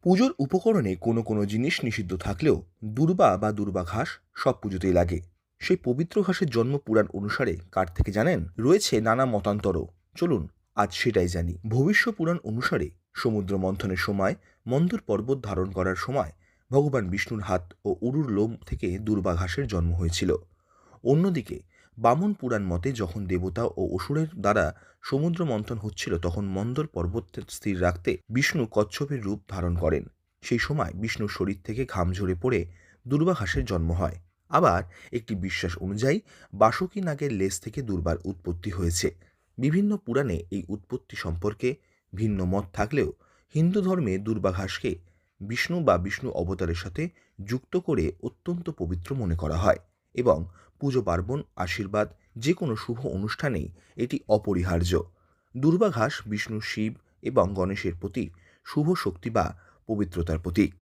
পুজোর উপকরণে কোনো জিনিস নিষিদ্ধ থাকলেও দূর্বা বা দূর্বা ঘাস সব পুজোতেই লাগে। সেই পবিত্র ঘাসের জন্ম পুরাণ অনুসারে কার থেকে জানেন? রয়েছে নানা মতান্তরও। চলুন আজ সেটাই জানি। ভবিষ্য পুরাণ অনুসারে সমুদ্র মন্থনের সময় মন্দর পর্বত ধারণ করার সময় ভগবান বিষ্ণুর হাত ও উরুর লোম থেকে দূর্বা ঘাসের জন্ম হয়েছিল। অন্যদিকে বামন পুরাণ মতে যখন দেবতা ও অসুরের দ্বারা সমুদ্র মন্থন হচ্ছিল তখন মন্দর পর্বত স্থির রাখতে বিষ্ণু কচ্ছপের রূপ ধারণ করেন। সেই সময় বিষ্ণুর শরীর থেকে ঘাম ঝরে পড়ে দুর্বাঘাসের জন্ম হয়। আবার একটি বিশ্বাস অনুযায়ী বাসুকী নাগের লেজ থেকে দুর্বার উৎপত্তি হয়েছে। বিভিন্ন পুরাণে এই উৎপত্তি সম্পর্কে ভিন্ন মত থাকলেও হিন্দু ধর্মে দুর্বাঘাসকে বিষ্ণু বা বিষ্ণু অবতারের সাথে যুক্ত করে অত্যন্ত পবিত্র মনে করা হয় এবং পুজো পার্বণ আশীর্বাদ যে কোনো শুভ অনুষ্ঠানেই এটি অপরিহার্য। দুর্বাঘাস বিষ্ণু শিব এবং গণেশের প্রতি শুভ শক্তি বা পবিত্রতার প্রতীক।